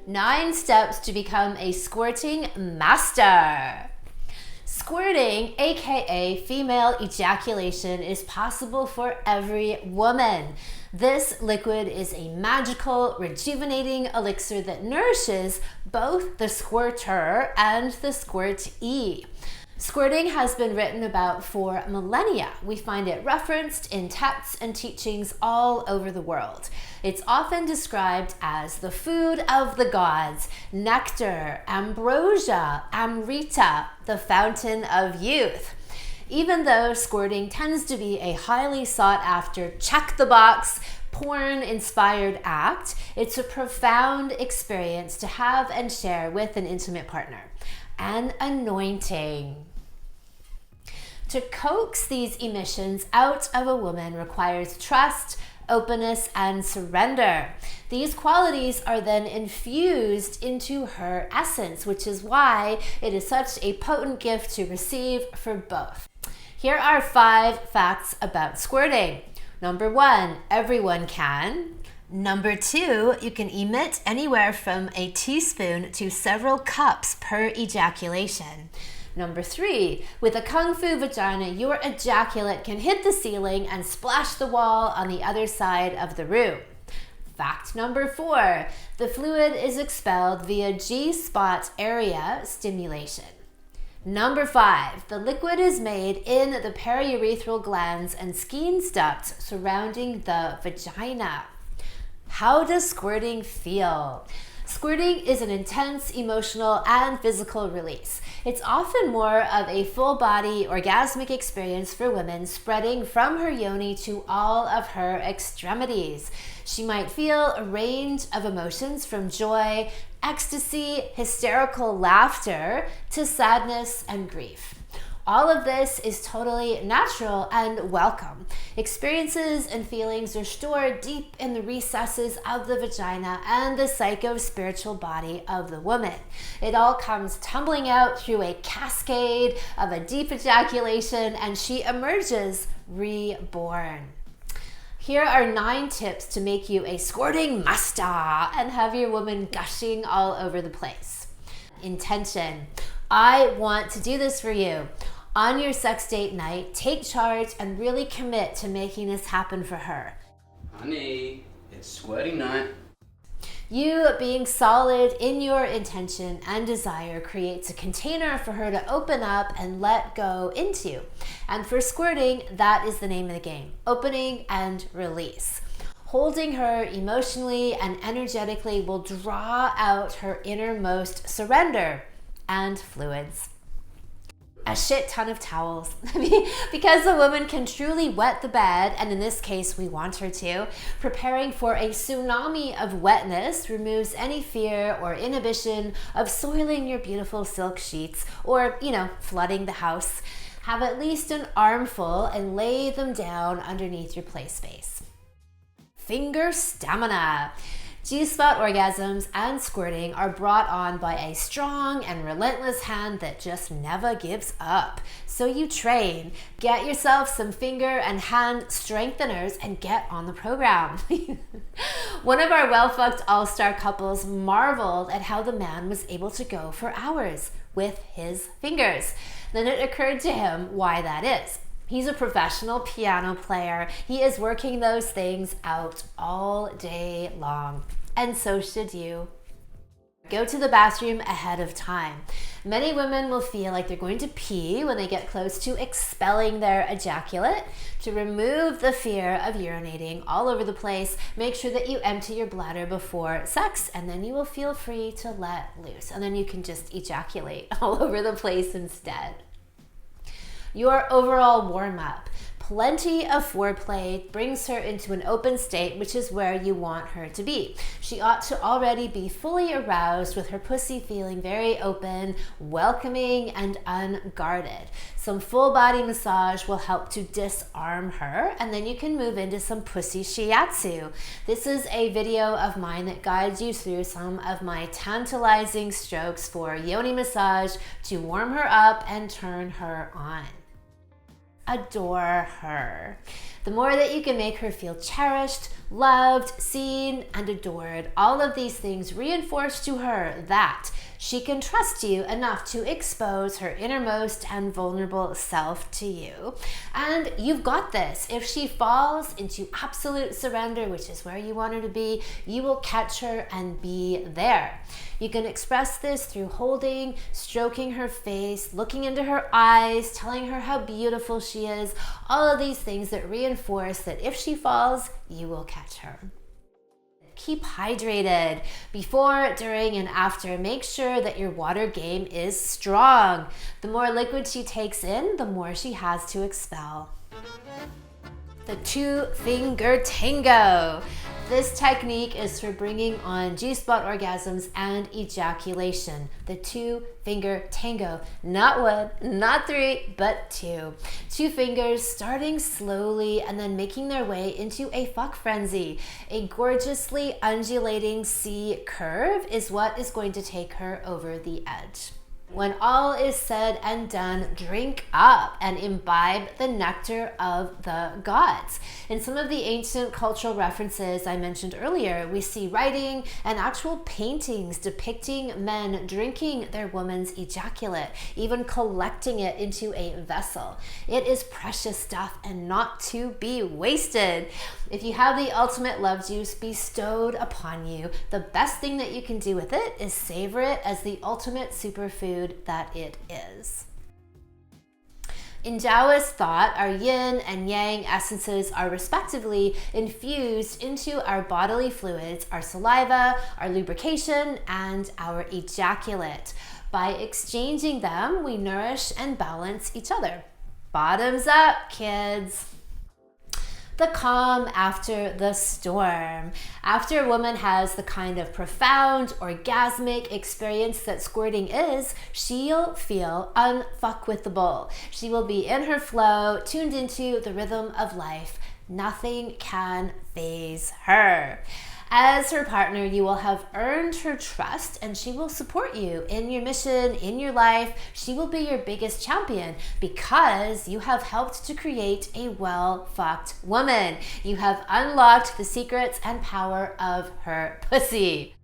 9 steps to become a squirting master. Squirting, aka female ejaculation, is possible for every woman. This liquid is a magical, rejuvenating elixir that nourishes both the squirter and the squirtee. Squirting has been written about for millennia. We find it referenced in texts and teachings all over the world. It's often described as the food of the gods, nectar, ambrosia, amrita, the fountain of youth. Even though squirting tends to be a highly sought after check-the-box, porn-inspired act, it's a profound experience to have and share with an intimate partner. An anointing. To coax these emissions out of a woman requires trust, openness, and surrender. These qualities are then infused into her essence, which is why it is such a potent gift to receive for both. Here are 5 facts about squirting. Number 1, everyone can. Number 2, you can emit anywhere from a teaspoon to several cups per ejaculation. Number 3, with a kung fu vagina, your ejaculate can hit the ceiling and splash the wall on the other side of the room. Fact number 4, the fluid is expelled via G-spot area stimulation. Number 5, the liquid is made in the periurethral glands and Skene's ducts surrounding the vagina. How does squirting feel? Squirting is an intense emotional and physical release. It's often more of a full-body orgasmic experience for women, spreading from her yoni to all of her extremities. She might feel a range of emotions from joy, ecstasy, hysterical laughter, to sadness and grief. All of this is totally natural and welcome. Experiences and feelings are stored deep in the recesses of the vagina and the psycho-spiritual body of the woman. It all comes tumbling out through a cascade of a deep ejaculation, and she emerges reborn. Here are 9 tips to make you a squirting master and have your woman gushing all over the place. Intention. I want to do this for you. On your sex date night, take charge and really commit to making this happen for her. Honey, it's squirting night. You being solid in your intention and desire creates a container for her to open up and let go into. And for squirting, that is the name of the game: opening and release. Holding her emotionally and energetically will draw out her innermost surrender and fluids. A shit ton of towels. Because a woman can truly wet the bed, and in this case we want her to, preparing for a tsunami of wetness removes any fear or inhibition of soiling your beautiful silk sheets or, flooding the house. Have at least an armful and lay them down underneath your play space. Finger stamina. G-spot orgasms and squirting are brought on by a strong and relentless hand that just never gives up. So you train, get yourself some finger and hand strengtheners, and get on the program. One of our well-fucked all-star couples marveled at how the man was able to go for hours with his fingers. Then it occurred to him why that is. He's a professional piano player. He is working those things out all day long. And so should you. Go to the bathroom ahead of time. Many women will feel like they're going to pee when they get close to expelling their ejaculate. To remove the fear of urinating all over the place, make sure that you empty your bladder before sex, and then you will feel free to let loose. And then you can just ejaculate all over the place instead. Your overall warm-up. Plenty of foreplay brings her into an open state, which is where you want her to be. She ought to already be fully aroused, with her pussy feeling very open, welcoming, and unguarded. Some full body massage will help to disarm her, and then you can move into some pussy shiatsu. This is a video of mine that guides you through some of my tantalizing strokes for yoni massage to warm her up and turn her on. adore her. The more that you can make her feel cherished, loved, seen, and adored, all of these things reinforce to her that she can trust you enough to expose her innermost and vulnerable self to you. And you've got this. If she falls into absolute surrender, which is where you want her to be, you will catch her and be there. You can express this through holding, stroking her face, looking into her eyes, telling her how beautiful she is, all of these things that reinforce that if she falls, you will catch her. Keep hydrated before, during, and after. Make sure that your water game is strong. The more liquid she takes in, the more she has to expel. The 2-finger tango. This technique is for bringing on G-spot orgasms and ejaculation. The 2-finger tango. Not 1, not 3, but 2. 2 fingers starting slowly and then making their way into a fuck frenzy. A gorgeously undulating C curve is what is going to take her over the edge. When all is said and done, drink up and imbibe the nectar of the gods. In some of the ancient cultural references I mentioned earlier, we see writing and actual paintings depicting men drinking their woman's ejaculate, even collecting it into a vessel. It is precious stuff and not to be wasted. If you have the ultimate love juice bestowed upon you, the best thing that you can do with it is savor it as the ultimate superfood that it is. In Taoist thought, our yin and yang essences are respectively infused into our bodily fluids, our saliva, our lubrication, and our ejaculate. By exchanging them, we nourish and balance each other. Bottoms up, kids. The calm after the storm. After a woman has the kind of profound, orgasmic experience that squirting is, she'll feel unfuckwithable. She will be in her flow, tuned into the rhythm of life. Nothing can faze her. As her partner, you will have earned her trust and she will support you in your mission, in your life. She will be your biggest champion because you have helped to create a well-fucked woman. You have unlocked the secrets and power of her pussy.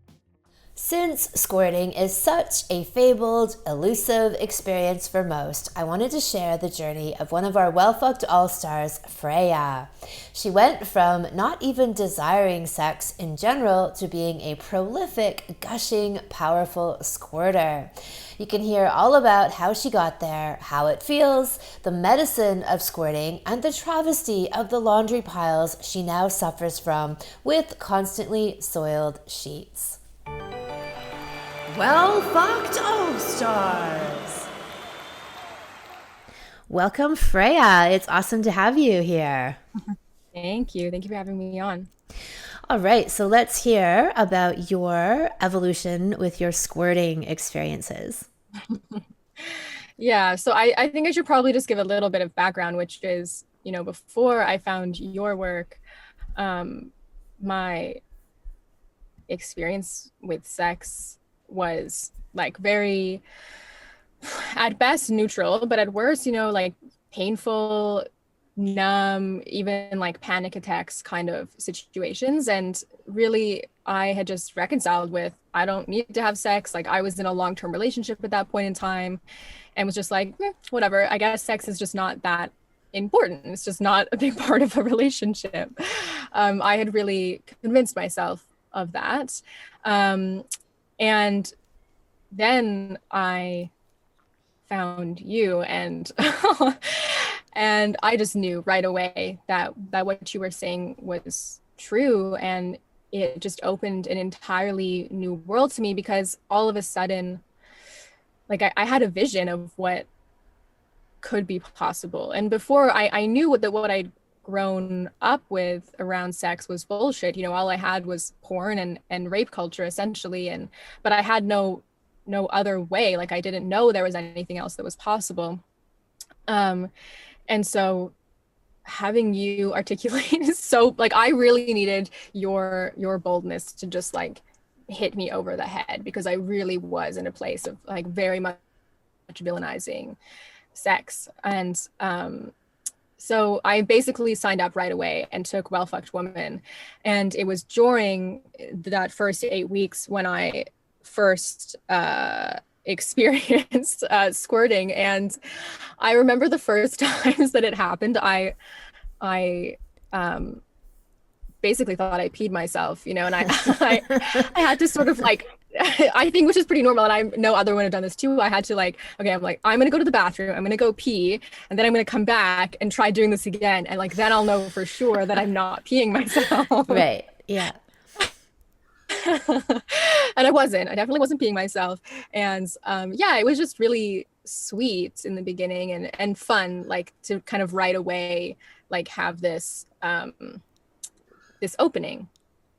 Since squirting is such a fabled, elusive experience for most, I wanted to share the journey of one of our well-fucked all-stars, Freya. She went from not even desiring sex in general to being a prolific, gushing, powerful squirter. You can hear all about how she got there, how it feels, the medicine of squirting, and the travesty of the laundry piles she now suffers from with constantly soiled sheets. Well-fucked all-stars. Welcome, Freya. It's awesome to have you here. Thank you. Thank you for having me on. All right, so let's hear about your evolution with your squirting experiences. Yeah, so I think I should probably just give a little bit of background, which is, before I found your work, my experience with sex was like very, at best, neutral, but at worst, like painful, numb, even like panic attacks kind of situations. And really, I had just reconciled with, I don't need to have sex. Like I was in a long-term relationship at that point in time and was just like, whatever, I guess sex is just not that important. It's just not a big part of a relationship. I had really convinced myself of that. And then I found you and and I just knew right away that what you were saying was true. And it just opened an entirely new world to me because all of a sudden, like I had a vision of what could be possible. And before I knew what I'd grown up with around sex was bullshit. All I had was porn and rape culture essentially. But I had no other way. Like I didn't know there was anything else that was possible. And so having you articulate is so, like, I really needed your boldness to just like hit me over the head, because I really was in a place of like very much villainizing sex. And So I basically signed up right away and took Well Fucked Woman. And it was during that first 8 weeks when I first experienced squirting. And I remember the first times that it happened, I basically thought I peed myself, and I had to sort of like, I think, which is pretty normal, and I know other women have done this too. I had to like, okay, I'm like, I'm gonna go to the bathroom, I'm gonna go pee, and then I'm gonna come back and try doing this again, and like then I'll know for sure that I'm not peeing myself. Right. Yeah. And I definitely wasn't peeing myself. And yeah, it was just really sweet in the beginning and fun, like to kind of right away like have this this opening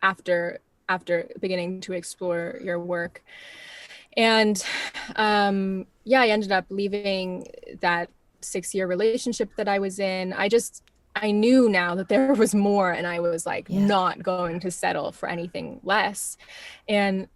after beginning to explore your work. And yeah, I ended up leaving that 6-year relationship that I was in. I knew now that there was more, and I was like not going to settle for anything less. And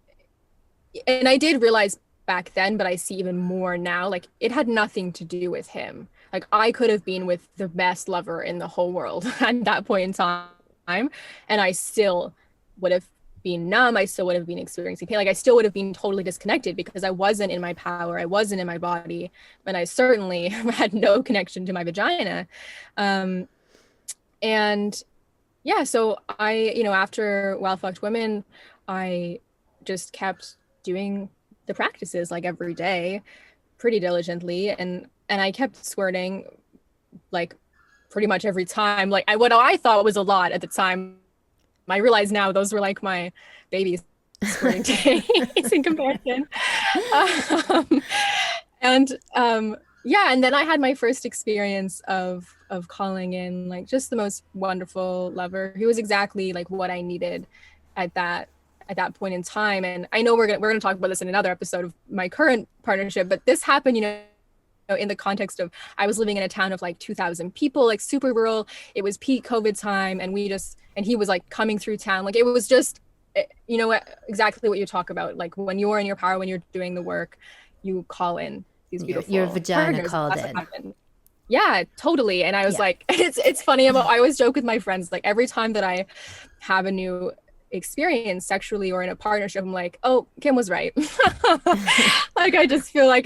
I did realize back then, but I see even more now, like it had nothing to do with him. Like I could have been with the best lover in the whole world at that point in time, and I still would have been numb. I still would have been experiencing pain. Like I still would have been totally disconnected because I wasn't in my power. I wasn't in my body, and I certainly had no connection to my vagina. And yeah, so after Well Fucked Women, I just kept doing the practices like every day pretty diligently, and I kept squirting like pretty much every time. Like what I thought was a lot at the time, I realize now those were like my baby squirting days in comparison. Yeah, and then I had my first experience of calling in like just the most wonderful lover who was exactly like what I needed at that point in time. And I know we're gonna talk about this in another episode of my current partnership, but this happened, in the context of I was living in a town of like 2,000 people, like super rural. It was peak COVID time, and he was like coming through town. Like it was just, exactly what you talk about. Like when you're in your power, when you're doing the work, you call in these beautiful your vagina partners. called in. Yeah, totally. And I was like, it's funny I always joke with my friends, like every time that I have a new experience sexually or in a partnership, I'm like, oh, Kim was right. Like I just feel like,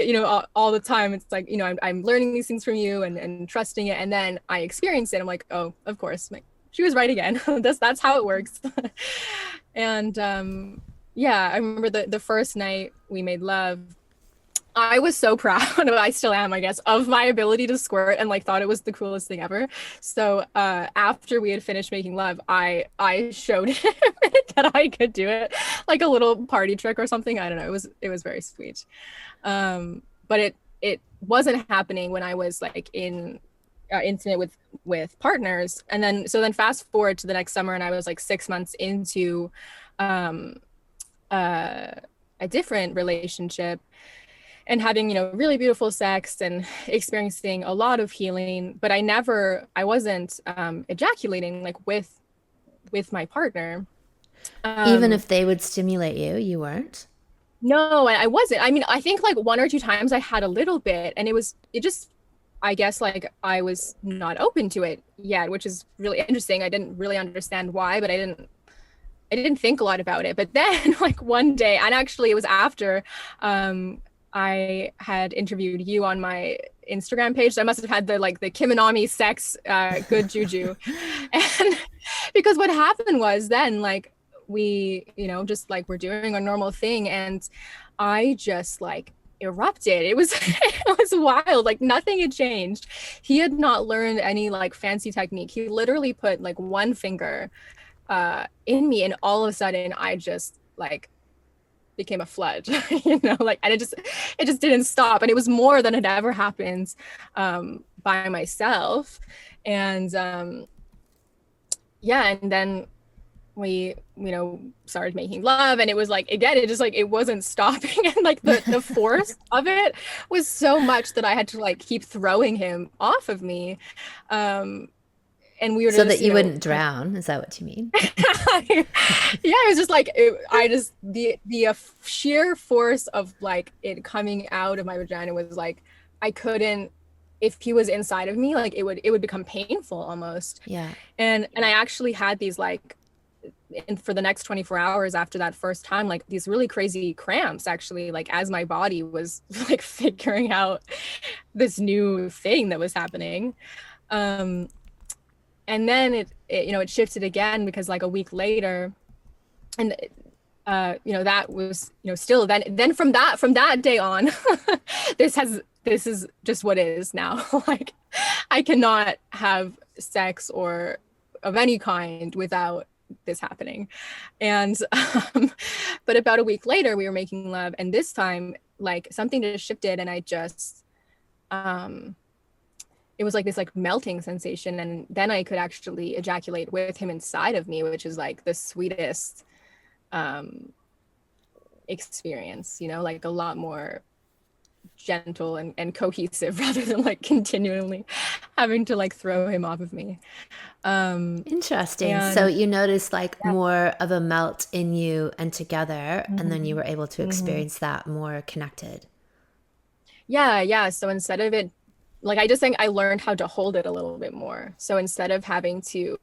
all the time it's like, I'm learning these things from you and trusting it, and then I experience it, I'm like, oh, of course, like she was right again. That's how it works. And yeah, I remember the first night we made love, I was so proud, I still am, I guess, of my ability to squirt, and like thought it was the coolest thing ever. So after we had finished making love, I showed him that I could do it, like a little party trick or something. I don't know. It was very sweet. But it wasn't happening when I was like in intimate with partners. And then fast forward to the next summer, and I was like 6 months into a different relationship, and having, really beautiful sex and experiencing a lot of healing. But I wasn't ejaculating like with my partner. Even if they would stimulate you, you weren't? No, I wasn't. I mean, I think like 1 or 2 times I had a little bit, and I guess like I was not open to it yet, which is really interesting. I didn't really understand why, but I didn't think a lot about it. But then like one day, and actually it was after, I had interviewed you on my Instagram page. So I must have had the Kim and Anami sex good juju. And because what happened was then like we, just like we're doing a normal thing, and I just like erupted. It was it was wild. Like nothing had changed. He had not learned any like fancy technique. He literally put like one finger in me, and all of a sudden I just like became a flood, like, and it just didn't stop. And it was more than had ever happened by myself. And yeah, and then we started making love, and it was like, again, it just like it wasn't stopping, and like the force of it was so much that I had to like keep throwing him off of me, and we were so just, that you wouldn't drown. Is that what you mean? Yeah, it was just like the sheer force of like it coming out of my vagina was like I couldn't. if he was inside of me, like it would become painful almost. Yeah. And I actually had these like, for the next 24 hours after that first time, like these really crazy cramps actually, like as my body was like figuring out this new thing that was happening. And then it shifted again, because like a week later, and that was, still then from that day on, this is just what is now. Like I cannot have sex or of any kind without this happening. And but about a week later we were making love, and this time like something just shifted, and I just it was like this like melting sensation, and then I could actually ejaculate with him inside of me, which is like the sweetest experience, like a lot more gentle and cohesive, rather than like continually having to like throw him off of me. Interesting. So you noticed like more of a melt in you and together, and then you were able to experience that more connected. Yeah. So instead of it, like I just think I learned how to hold it a little bit more. So instead of having to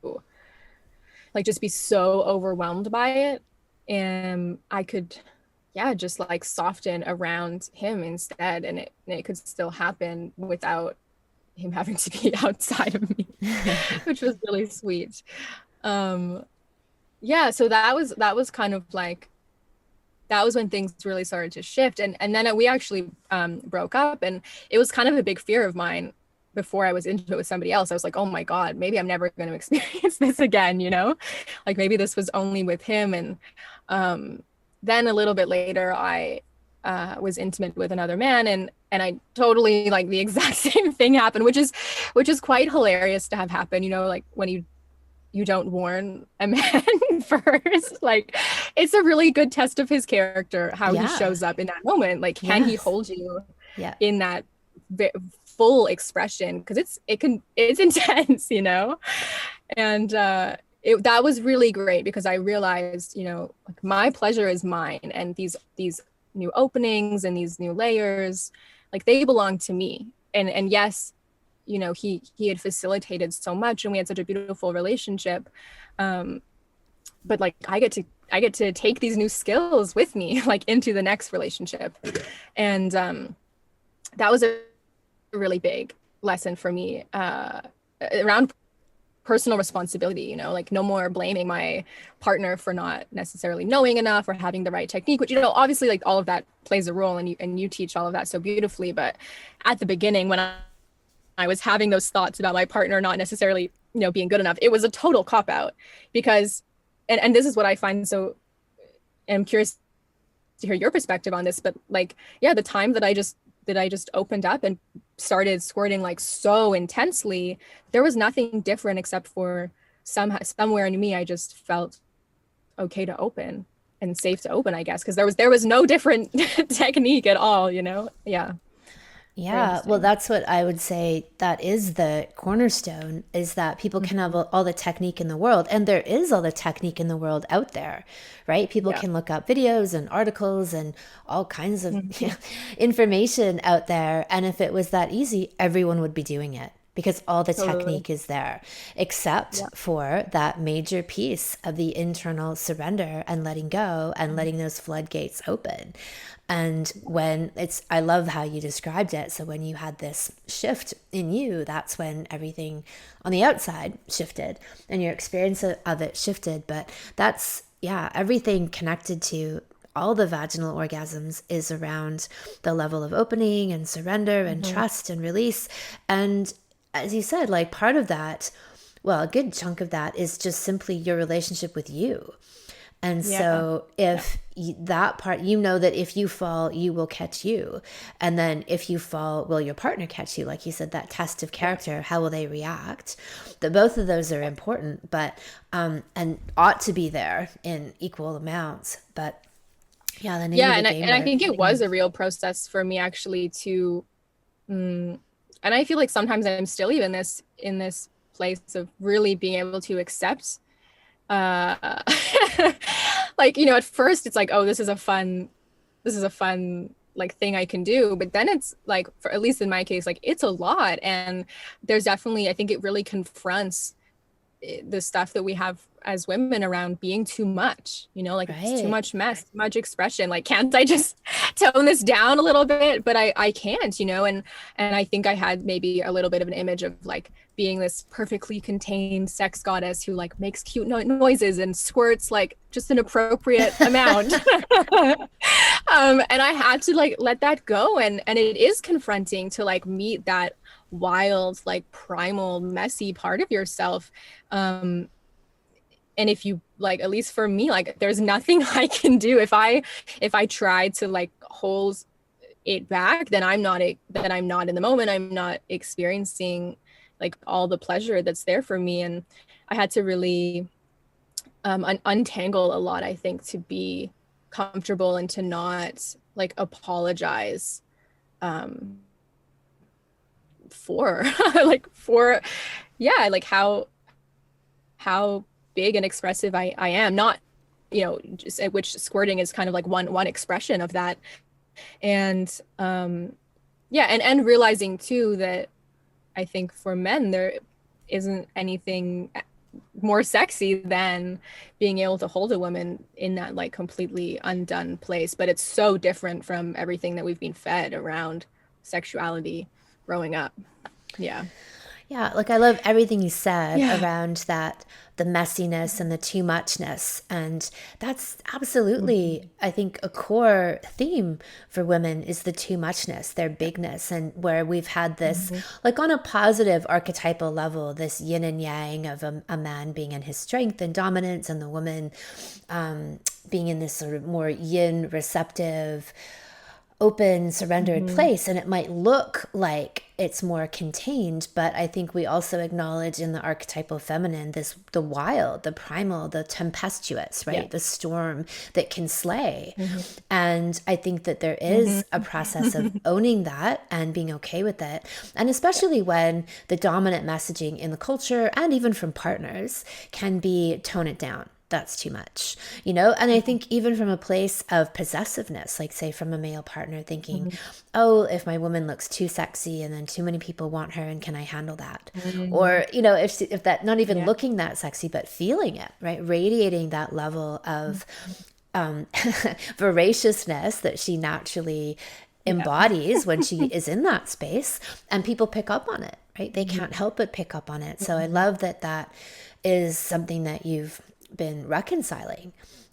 like just be so overwhelmed by it, and I could just like soften around him instead, and it could still happen without him having to be outside of me, which was really sweet. So that was kind of like, that was when things really started to shift, and then we actually broke up, and it was kind of a big fear of mine before I was into it with somebody else. I was like, oh my God, maybe I'm never going to experience this again, like maybe this was only with him. And then a little bit later, I was intimate with another man, and I totally like the exact same thing happened, which is quite hilarious to have happen, like when you don't warn a man first. Like it's a really good test of his character, how he shows up in that moment. Like, can he hold you in that full expression? Because it's intense, and that was really great, because I realized, like my pleasure is mine, and these new openings and these new layers, like they belong to me. And yes, he had facilitated so much, and we had such a beautiful relationship, but like I get to take these new skills with me, like into the next relationship. And that was a really big lesson for me around personal responsibility, like no more blaming my partner for not necessarily knowing enough or having the right technique, which, obviously like all of that plays a role, and you teach all of that so beautifully. But at the beginning, when I was having those thoughts about my partner not necessarily, being good enough, it was a total cop out, because, and this is what I find so, and I'm curious to hear your perspective on this, but like, the time that I just opened up and started squirting like so intensely, there was nothing different, except for somewhere in me, I just felt okay to open and safe to open, I guess, because there was no different technique at all, Yeah, well, that's what I would say. That is the cornerstone, is that people can have all the technique in the world, and there is all the technique in the world out there, right? People can look up videos and articles and all kinds of information out there. And if it was that easy, everyone would be doing it, because all the technique is there, except for that major piece of the internal surrender and letting go and letting those floodgates open. And I love how you described it. So when you had this shift in you, that's when everything on the outside shifted and your experience of it shifted. But that's, everything connected to all the vaginal orgasms is around the level of opening and surrender and trust and release. And as you said, like part of that, well, a good chunk of that is just simply your relationship with you. And so if that part, that if you fall, you will catch you. And then if you fall, will your partner catch you? Like you said, that test of character, how will they react? That both of those are important, but, and ought to be there in equal amounts. But the name of the game. And I think it was a real process for me actually to, and I feel like sometimes I'm still even in this place of really being able to accept like, at first it's like, oh, this is a fun like thing I can do. But then it's like, for at least in my case, like it's a lot. And there's definitely, I think it really confronts the stuff that we have as women around being too much, you know, like it's too much mess, too much expression. Like, can't I just tone this down a little bit? But I can't, you know, and I think I had maybe a little bit of an image of like being this perfectly contained sex goddess who like makes cute noises and squirts like just an appropriate amount. And I had to like let that go. And it is confronting to like meet that wild, like primal, messy part of yourself. And if you like, at least for me, like there's nothing I can do if I try to like hold it back, then I'm not in the moment. I'm not experiencing like all the pleasure that's there for me. And I had to really untangle a lot, I think, to be comfortable and to not like apologize for like how big and expressive I am, not, you know, just at which squirting is kind of like one expression of that. And and realizing too that I think for men there isn't anything more sexy than being able to hold a woman in that like completely undone place, but it's so different from everything that we've been fed around sexuality growing up. Yeah, like I love everything you said around that, the messiness and the too muchness. And that's absolutely, I think, a core theme for women is the too muchness, their bigness, and where we've had this, like on a positive archetypal level, this yin and yang of a man being in his strength and dominance and the woman being in this sort of more yin, receptive, open, surrendered place. And it might look like it's more contained, but I think we also acknowledge in the archetypal feminine the wild, the primal, the tempestuous, right? The storm that can slay. And I think that there is a process of owning that and being okay with it. And especially when the dominant messaging in the culture and even from partners can be tone it down. That's too much, you know? And I think even from a place of possessiveness, like say from a male partner thinking, oh, if my woman looks too sexy and then too many people want her, and can I handle that? Or, you know, if that, not even looking that sexy, but feeling it, right? Radiating that level of voraciousness that she naturally embodies when she is in that space, and people pick up on it, right? They can't help but pick up on it. So I love that is something that you've been reconciling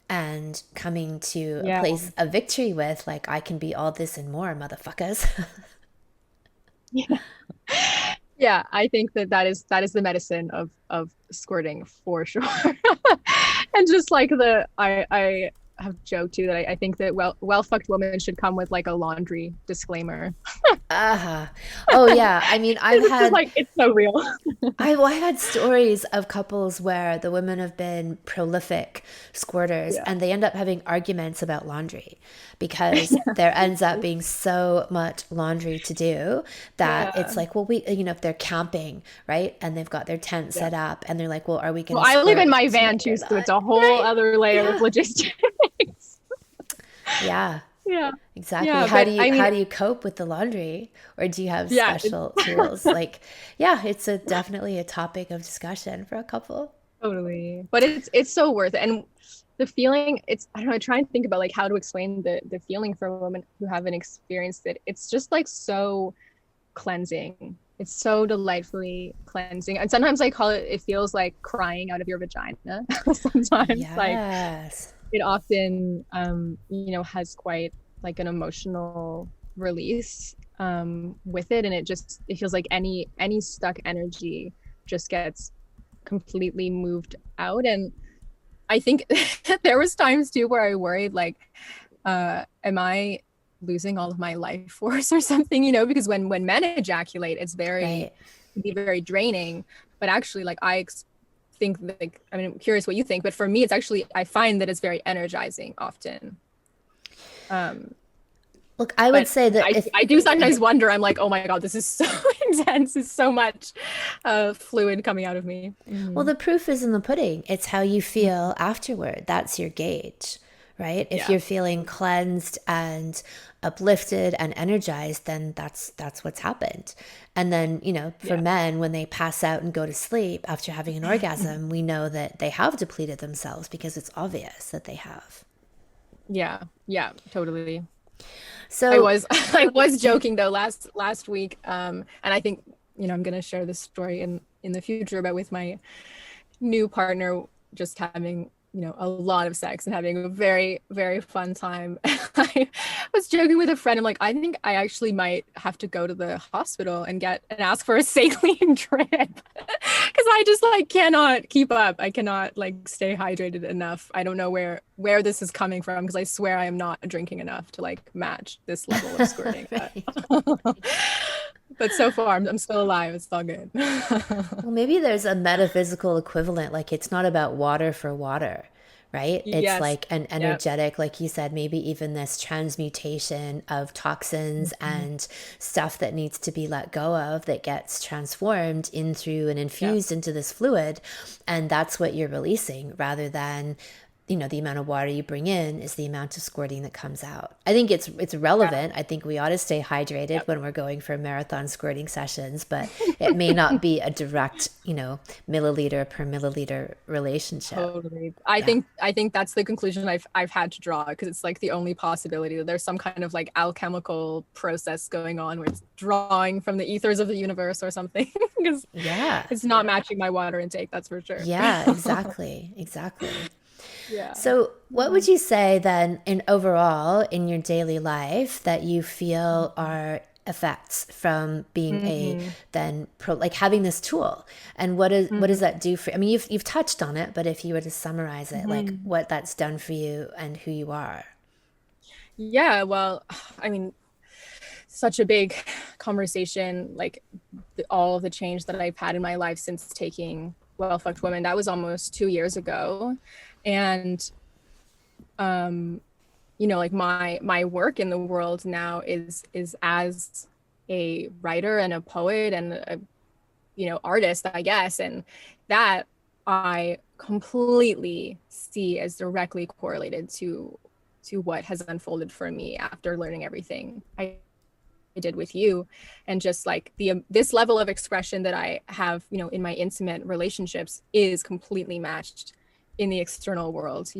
and coming to a place of victory with, like, I can be all this and more, motherfuckers. I think that is the medicine of squirting for sure. And just like I have joked too that I think that well fucked women should come with like a laundry disclaimer. Oh yeah, I mean, I've had like, it's so real. I had stories of couples where the women have been prolific squirters and they end up having arguments about laundry because there ends up being so much laundry to do that it's like, well, we, you know, if they're camping, right, and they've got their tent set up and they're like, well, are we gonna I live in my van too, so it's a whole other layer of logistics. Exactly. How do you cope with the laundry, or do you have special tools? Like, it's definitely a topic of discussion for a couple. Totally. But it's so worth it. And the feeling, I don't know, I try and think about like how to explain the feeling for women who haven't experienced it. It's just like so cleansing. It's so delightfully cleansing. And sometimes I call it feels like crying out of your vagina. Sometimes like it often you know, has quite like an emotional release with it, and it feels like any stuck energy just gets completely moved out. And I think there was times too where I worried like am I losing all of my life force or something, you know, because when men ejaculate, it's very can be very draining, but actually like I think, like, I mean, I'm curious what you think, but for me, it's actually, I find that it's very energizing often. Look, I would say that I do sometimes wonder, I'm like, oh my God, this is so intense. It's so much fluid coming out of me. Well, the proof is in the pudding. It's how you feel afterward. That's your gauge, right? If Yeah. you're feeling cleansed and uplifted and energized, then that's what's happened. And then, for Yeah. men, when they pass out and go to sleep after having an orgasm, we know that they have depleted themselves because it's obvious that they have. Yeah. Yeah, totally. I So, was I was joking though last week, and I think I'm gonna share this story in the future, but with my new partner, just having a lot of sex and having a very very fun time. I was joking with a friend. I'm like, I think I actually might have to go to the hospital and ask for a saline drip because I just like cannot keep up. I cannot like stay hydrated enough. I don't know where this is coming from, because I swear I am not drinking enough to like match this level of squirting. right. But so far I'm still alive. It's all good. Well, maybe there's a metaphysical equivalent. Like it's not about water for water, right? It's Yes. like an Yep. energetic, like you said, maybe even this transmutation of toxins Mhm. and stuff that needs to be let go of that gets transformed into and Yeah. infused into this fluid. And that's what you're releasing rather than the amount of water you bring in is the amount of squirting that comes out. I think it's Yeah. relevant. I think we ought to stay hydrated Yep. when we're going for marathon squirting sessions, but it may not be a direct, milliliter per milliliter relationship. Totally. Yeah. I think that's the conclusion I've had to draw, because it's like the only possibility that there's some kind of like alchemical process going on where it's drawing from the ethers of the universe or something, because Yeah. it's not matching my water intake, that's for sure. Yeah, exactly. Exactly. Yeah. So, what would you say then, in overall, in your daily life, that you feel are effects from being Mm-hmm. like having this tool, and what does Mm-hmm. that do for? I mean, you've touched on it, but if you were to summarize it, like Mm-hmm. what that's done for you and who you are. Yeah, well, I mean, such a big conversation, like all of the change that I've had in my life since taking Well Fucked Women. That was almost 2 years ago. And like my work in the world now is as a writer and a poet and a artist, I guess, and that I completely see as directly correlated to what has unfolded for me after learning everything I did with you, and just like this level of expression that I have in my intimate relationships is completely matched in the external world,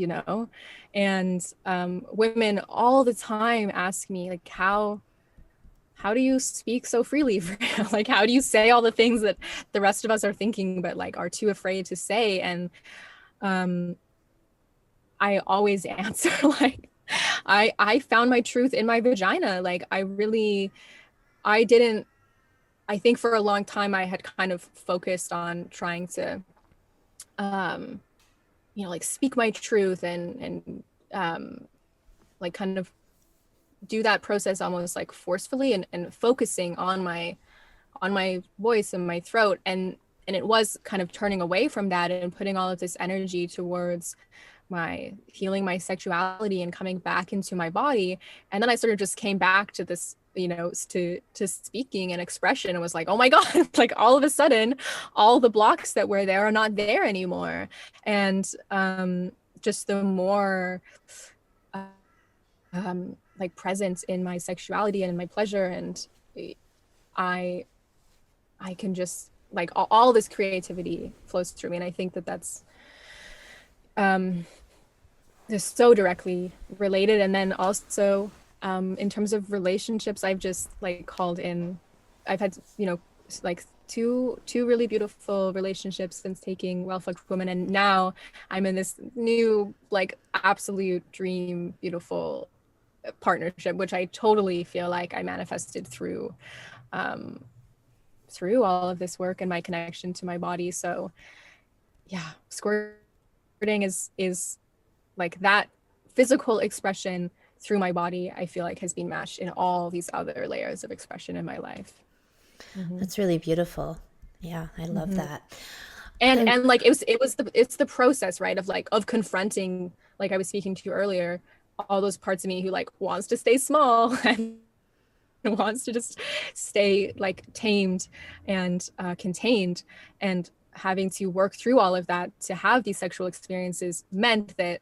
and women all the time ask me like, how do you speak so freely? Like, how do you say all the things that the rest of us are thinking but like are too afraid to say? And um I always answer like, I found my truth in my vagina. Like I didn't I think for a long time I had kind of focused on trying to like speak my truth and like kind of do that process almost like forcefully, and focusing on my voice and my throat, and it was kind of turning away from that and putting all of this energy towards my healing my sexuality and coming back into my body. And then I sort of just came back to this, to speaking and expression, and was like, oh my god, like all of a sudden all the blocks that were there are not there anymore. And just the more like presence in my sexuality and in my pleasure, and i I can just like all this creativity flows through me. And I think that that's just so directly related. And then also in terms of relationships, I've just like I've had like two really beautiful relationships since taking Well Fucked Woman, and now I'm in this new like absolute dream beautiful partnership, which I totally feel like I manifested through all of this work and my connection to my body. So yeah, squirting is like that physical expression through my body, I feel like has been matched in all these other layers of expression in my life. Mm-hmm. That's really beautiful. Yeah, I love Mm-hmm. that. And like it's the process, right, of like of confronting, like I was speaking to you earlier, all those parts of me who like wants to stay small and wants to just stay like tamed and contained, and having to work through all of that to have these sexual experiences meant that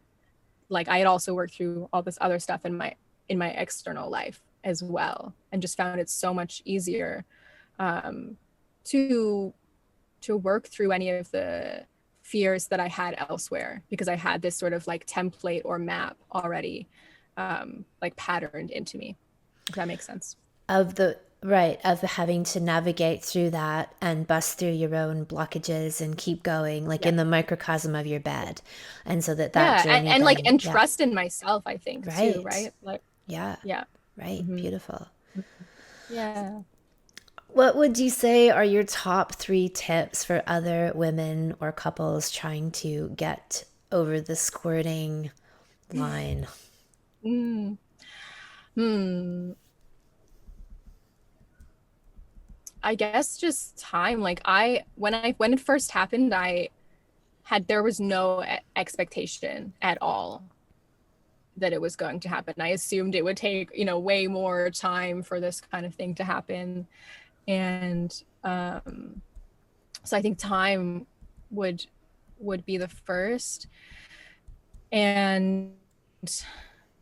like I had also worked through all this other stuff in my external life as well, and just found it so much easier to work through any of the fears that I had elsewhere, because I had this sort of like template or map already like patterned into me, if that makes sense. Of the right, of having to navigate through that and bust through your own blockages and keep going, like in the microcosm of your bed. And so that journey and like, then, and trust in myself, I think, too, right. right? Like, Yeah. yeah. Right. Beautiful. Yeah. What would you say are your top 3 tips for other women or couples trying to get over the squirting line? Mm. Hmm. I guess just time. Like when it first happened, there was no expectation at all that it was going to happen. I assumed it would take, way more time for this kind of thing to happen. And so I think time would be the first. And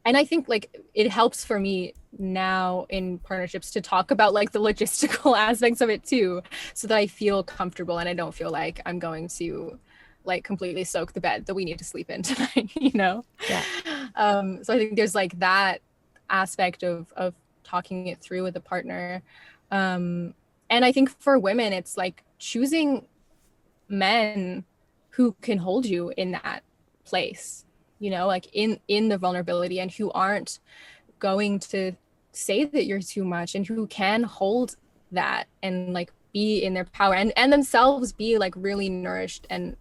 I think like it helps for me now in partnerships to talk about like the logistical aspects of it too, so that I feel comfortable and I don't feel like I'm going to like completely soak the bed that we need to sleep in tonight, Yeah. So I think there's like that aspect of talking it through with a partner. And I think for women, it's like choosing men who can hold you in that place, like in the vulnerability, and who aren't going to say that you're too much, and who can hold that and like be in their power and themselves be like really nourished and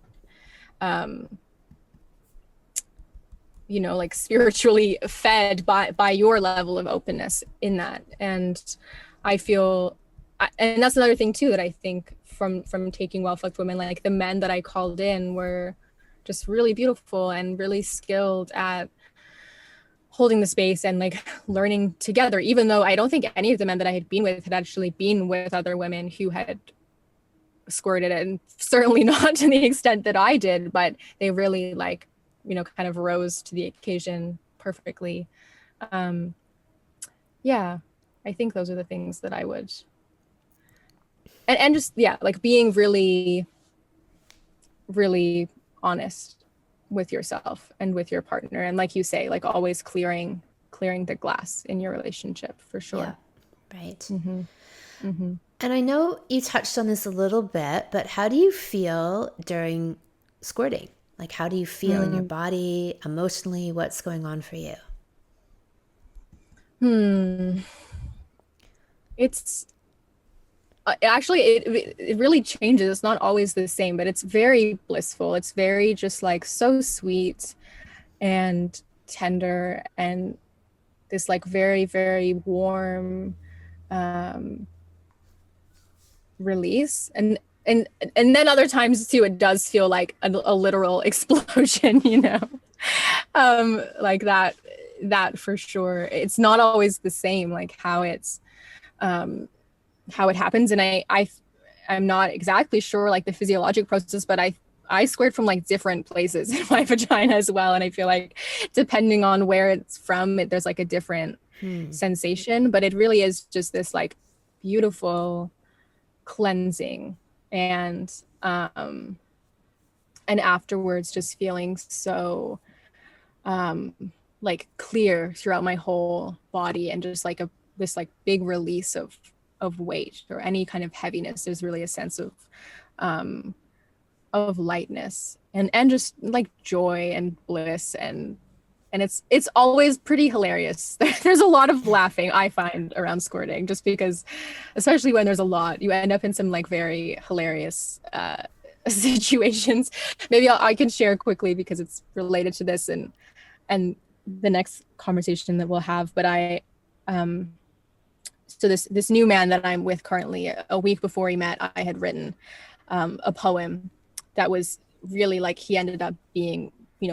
like spiritually fed by your level of openness in that. And I feel, and that's another thing too that I think from taking well-fucked women, like the men that I called in were just really beautiful and really skilled at holding the space and like learning together, even though I don't think any of the men that I had been with had actually been with other women who had squirted, and certainly not to the extent that I did, but they really like, kind of rose to the occasion perfectly. Yeah, I think those are the things that I would, and just, yeah, like being really, really honest with yourself and with your partner. And like you say, like always clearing the glass in your relationship, for sure. Yeah. Right. Mm-hmm. Mm-hmm. And I know you touched on this a little bit, but how do you feel during squirting? Like, how do you feel in your body, emotionally? What's going on for you? It's actually, it really changes. It's not always the same, but it's very blissful. It's very just like so sweet and tender, and this like very, very warm release. And then other times too, it does feel like a literal explosion, like that for sure. It's not always the same, like how it happens. And I'm not exactly sure like the physiologic process, but I squirt from like different places in my vagina as well. And I feel like depending on where it's from, there's like a different sensation, but it really is just this like beautiful cleansing, and afterwards just feeling so like clear throughout my whole body, and just like this like big release of weight or any kind of heaviness. There's really a sense of lightness and just like joy and bliss, and it's always pretty hilarious. There's a lot of laughing, I find, around squirting, just because, especially when there's a lot, you end up in some like very hilarious situations. Maybe I can share quickly because it's related to this and the next conversation that we'll have. But so this new man that I'm with currently, a week before we met, I had written a poem that was really like, he ended up being,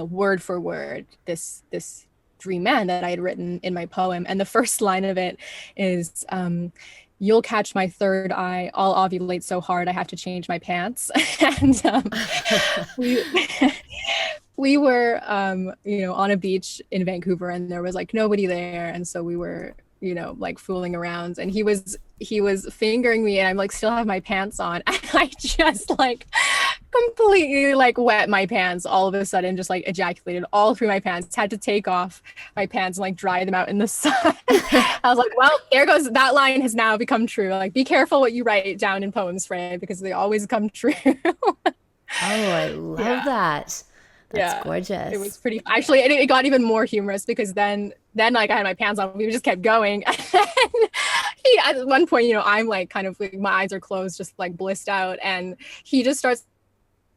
word for word, this dream man that I had written in my poem. And the first line of it is, "You'll catch my third eye. I'll ovulate so hard I have to change my pants." And we were on a beach in Vancouver, and there was like nobody there, and so we were like fooling around, and he was fingering me, and I'm like still have my pants on, and I just like completely like wet my pants all of a sudden, just like ejaculated all through my pants, had to take off my pants and like dry them out in the sun. I was like, well, there goes, that line has now become true. Like, be careful what you write down in poems, Freya, because they always come true. Oh, I love that. That's gorgeous. It was pretty, actually, it got even more humorous because then like I had my pants on, we just kept going. And he, at one point, I'm like kind of like, my eyes are closed, just like blissed out, and he just starts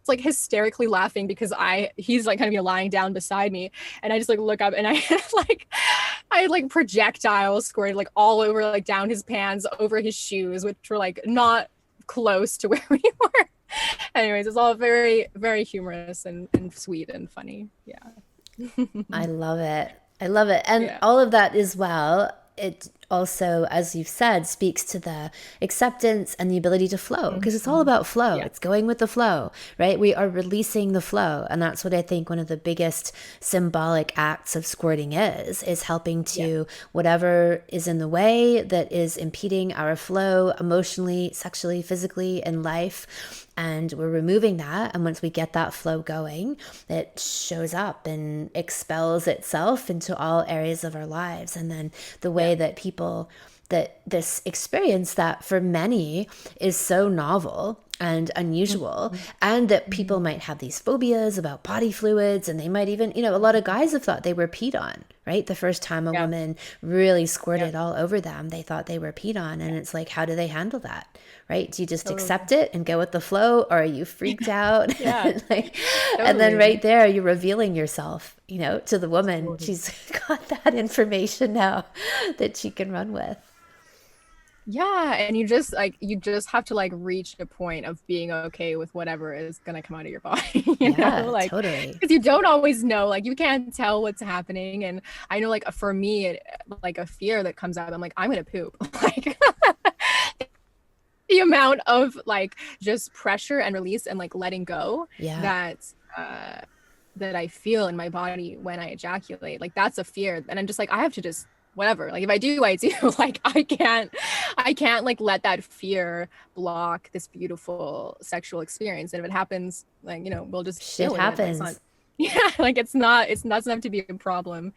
like hysterically laughing because he's like kind of lying down beside me, and I just like look up, and I like projectiles squirted like all over, like down his pants, over his shoes, which were like not close to where we were. Anyways, it's all very, very humorous and sweet and funny. Yeah. I love it. I love it. And all of that as well, it also, as you've said, speaks to the acceptance and the ability to flow, because it's all about flow. It's going with the flow, right? We are releasing the flow. And that's what I think one of the biggest symbolic acts of squirting is helping to whatever is in the way that is impeding our flow emotionally, sexually, physically in life. And we're removing that. And once we get that flow going, it shows up and expels itself into all areas of our lives. And then the way that people, that this experience that for many is so novel and unusual, and that people might have these phobias about body fluids, and they might even, a lot of guys have thought they were peed on, right? The first time a woman really squirted all over them, they thought they were peed on. And it's like, how do they handle that? Right? Do you just accept it and go with the flow, or are you freaked out? And then right there, you're revealing yourself, to the woman. She's got that information now that she can run with. Yeah, and you just have to like reach a point of being okay with whatever is gonna come out of your body. you know, like totally. Because you don't always know, like you can't tell what's happening. And I know, like for me, like a fear that comes out, I'm like, I'm gonna poop. Like the amount of like just pressure and release and like letting go that I feel in my body when I ejaculate, like that's a fear. And I'm just like, I have to just whatever, like if I do, like I can't like let that fear block this beautiful sexual experience. And if it happens, like we'll just shit happens. Like it's not enough to be a problem.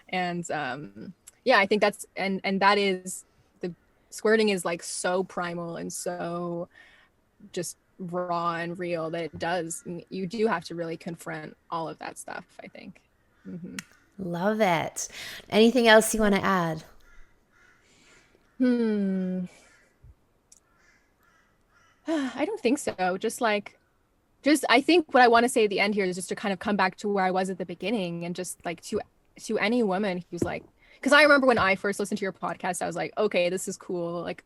And I think that's and that is, the squirting is like so primal and so just raw and real that you do have to really confront all of that stuff, I think. Love it. Anything else you want to add? I don't think so. Just I think what I want to say at the end here is just to kind of come back to where I was at the beginning, and just like to any woman who's like, because I remember when I first listened to your podcast, I was like, okay, this is cool. Like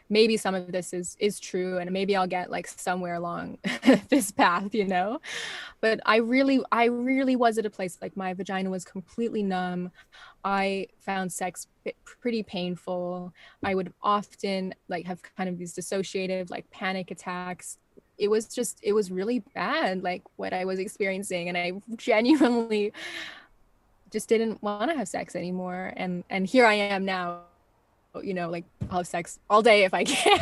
maybe some of this is true, and maybe I'll get like somewhere along this path, but I really was at a place like my vagina was completely numb. I found sex pretty painful. I would often like have kind of these dissociative like panic attacks. It was really bad, like what I was experiencing, and I genuinely just didn't want to have sex anymore. And here I am now, like I'll have sex all day if I can,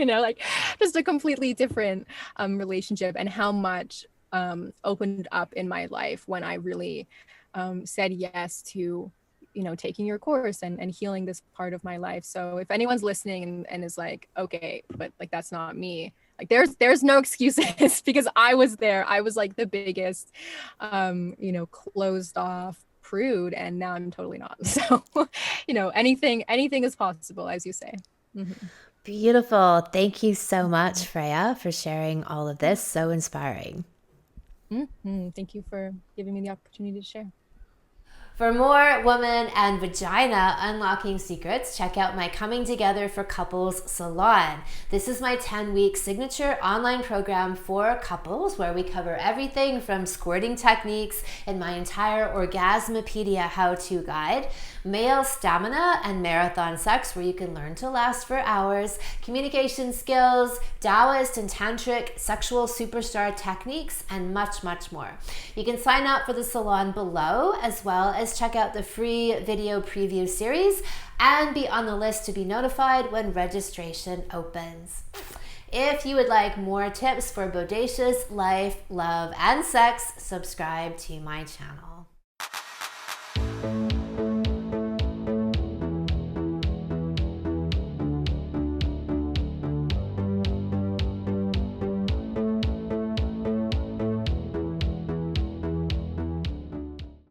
like just a completely different relationship, and how much opened up in my life when I really said yes to, taking your course and healing this part of my life. So if anyone's listening and is like, okay, but like that's not me, like there's no excuses because I was there. I was like the biggest closed off prude, and now I'm totally not. So anything is possible, as you say. Beautiful. Thank you so much, Freya, for sharing all of this. So inspiring. Thank you for giving me the opportunity to share. For more woman and vagina unlocking secrets, check out my Coming Together for Couples Salon. This is my 10-week signature online program for couples where we cover everything from squirting techniques in my entire Orgasmopedia how-to guide, male stamina and marathon sex where you can learn to last for hours, communication skills, Taoist and tantric sexual superstar techniques, and much, much more. You can sign up for the salon below, as well as check out the free video preview series and be on the list to be notified when registration opens. If you would like more tips for bodacious life, love, and sex, subscribe to my channel.